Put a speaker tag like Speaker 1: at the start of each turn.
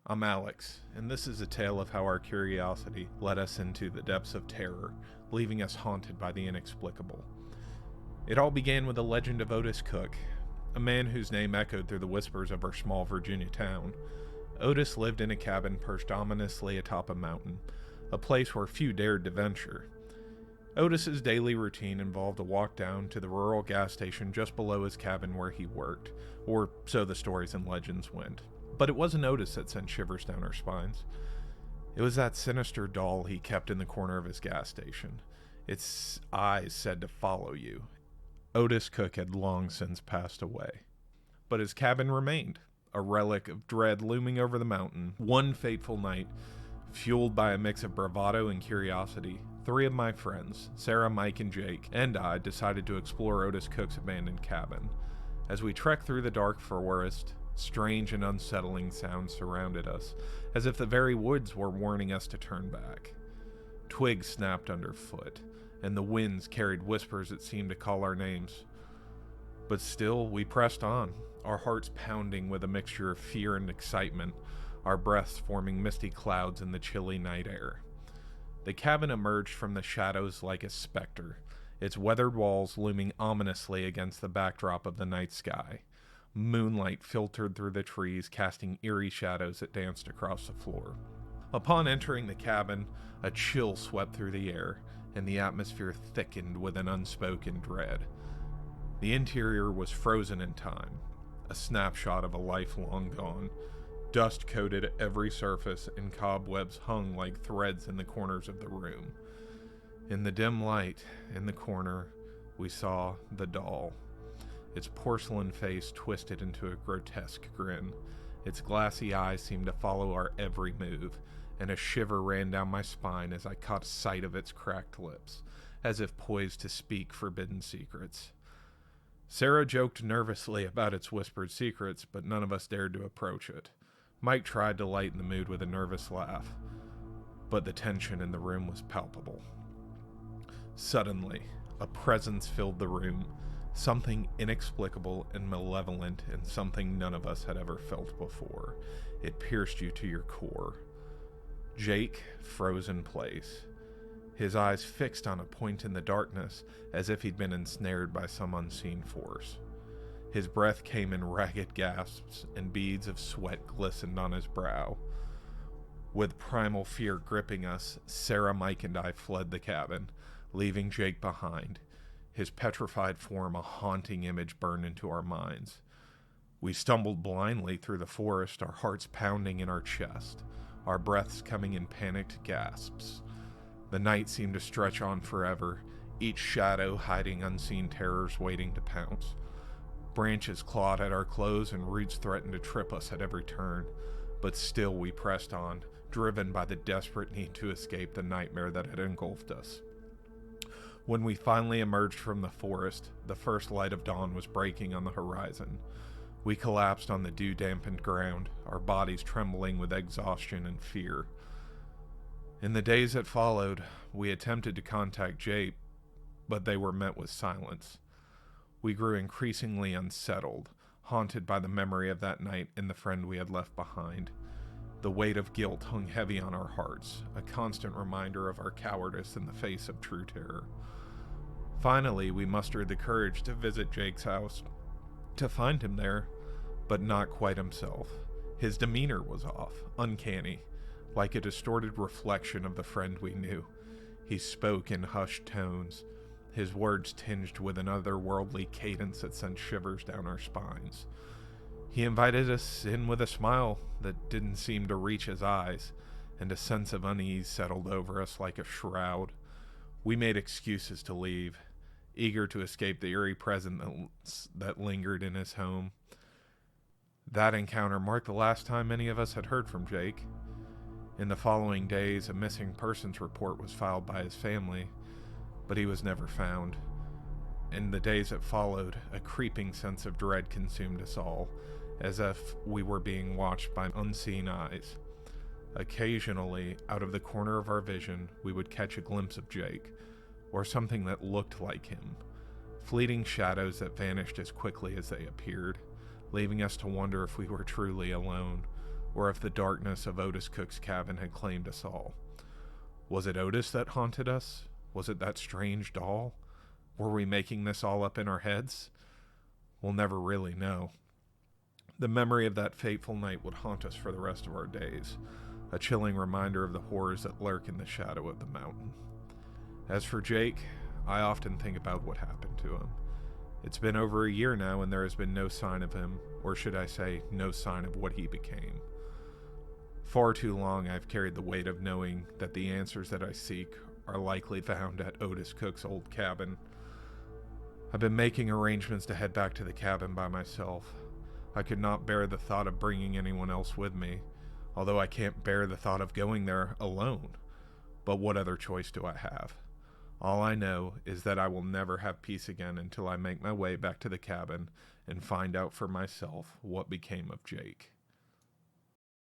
Speaker 1: I'm Alex, and this is a tale of how our curiosity led us into the depths of terror, leaving us haunted by the inexplicable. It all began with the legend of Otis Cook, a man whose name echoed through the whispers of our small Virginia town. Otis lived in a cabin perched ominously atop a mountain, a place where few dared to venture. Otis's daily routine involved a walk down to the rural gas station just below his cabin where he worked, or so the stories and legends went. But it wasn't Otis that sent shivers down our spines. It was that sinister doll he kept in the corner of his gas station. Its eyes said to follow you. Otis Cook had long since passed away. But his cabin remained, a relic of dread looming over the mountain. One fateful night, fueled by a mix of bravado and curiosity, three of my friends, Sarah, Mike, and Jake, and I decided to explore Otis Cook's abandoned cabin. As we trekked through the dark forest, strange and unsettling sounds surrounded us, as if the very woods were warning us to turn back. Twigs snapped underfoot, and the winds carried whispers that seemed to call our names. But still, we pressed on, our hearts pounding with a mixture of fear and excitement, our breaths forming misty clouds in the chilly night air. The cabin emerged from the shadows like a specter, its weathered walls looming ominously against the backdrop of the night sky. Moonlight filtered through the trees, casting eerie shadows that danced across the floor. Upon entering the cabin, a chill swept through the air, and the atmosphere thickened with an unspoken dread. The interior was frozen in time, a snapshot of a life long gone. Dust coated every surface, and cobwebs hung like threads in the corners of the room. In the dim light, in the corner, we saw the doll. Its porcelain face twisted into a grotesque grin. Its glassy eyes seemed to follow our every move, and a shiver ran down my spine as I caught sight of its cracked lips, as if poised to speak forbidden secrets. Sarah joked nervously about its whispered secrets, but none of us dared to approach it. Mike tried to lighten the mood with a nervous laugh, but the tension in the room was palpable. Suddenly, a presence filled the room, something inexplicable and malevolent, and something none of us had ever felt before. It pierced you to your core. Jake froze in place, his eyes fixed on a point in the darkness, as if he'd been ensnared by some unseen force. His breath came in ragged gasps, and beads of sweat glistened on his brow. With primal fear gripping us, Sarah, Mike, and I fled the cabin, leaving Jake behind. His petrified form a haunting image burned into our minds. We stumbled blindly through the forest, our hearts pounding in our chest, our breaths coming in panicked gasps. The night seemed to stretch on forever, each shadow hiding unseen terrors waiting to pounce. Branches clawed at our clothes and roots threatened to trip us at every turn, but still we pressed on, driven by the desperate need to escape the nightmare that had engulfed us. When we finally emerged from the forest, the first light of dawn was breaking on the horizon. We collapsed on the dew-dampened ground, our bodies trembling with exhaustion and fear. In the days that followed, we attempted to contact Jake, but they were met with silence. We grew increasingly unsettled, haunted by the memory of that night and the friend we had left behind. The weight of guilt hung heavy on our hearts, a constant reminder of our cowardice in the face of true terror. Finally, we mustered the courage to visit Jake's house, to find him there, but not quite himself. His demeanor was off, uncanny, like a distorted reflection of the friend we knew. He spoke in hushed tones, his words tinged with an otherworldly cadence that sent shivers down our spines. He invited us in with a smile that didn't seem to reach his eyes, and a sense of unease settled over us like a shroud. We made excuses to leave, eager to escape the eerie presence that lingered in his home. That encounter marked the last time any of us had heard from Jake. In the following days, a missing persons report was filed by his family, but he was never found. In the days that followed, a creeping sense of dread consumed us all, as if we were being watched by unseen eyes. Occasionally, out of the corner of our vision, we would catch a glimpse of Jake, or something that looked like him, fleeting shadows that vanished as quickly as they appeared, leaving us to wonder if we were truly alone, or if the darkness of Otis Cook's cabin had claimed us all. Was it Otis that haunted us? Was it that strange doll? Were we making this all up in our heads? We'll never really know. The memory of that fateful night would haunt us for the rest of our days, a chilling reminder of the horrors that lurk in the shadow of the mountain. As for Jake, I often think about what happened to him. It's been over a year now, and there has been no sign of him, or should I say, no sign of what he became. Far too long I've carried the weight of knowing that the answers that I seek are likely found at Otis Cook's old cabin. I've been making arrangements to head back to the cabin by myself. I could not bear the thought of bringing anyone else with me, although I can't bear the thought of going there alone. But what other choice do I have? All I know is that I will never have peace again until I make my way back to the cabin and find out for myself what became of Jake.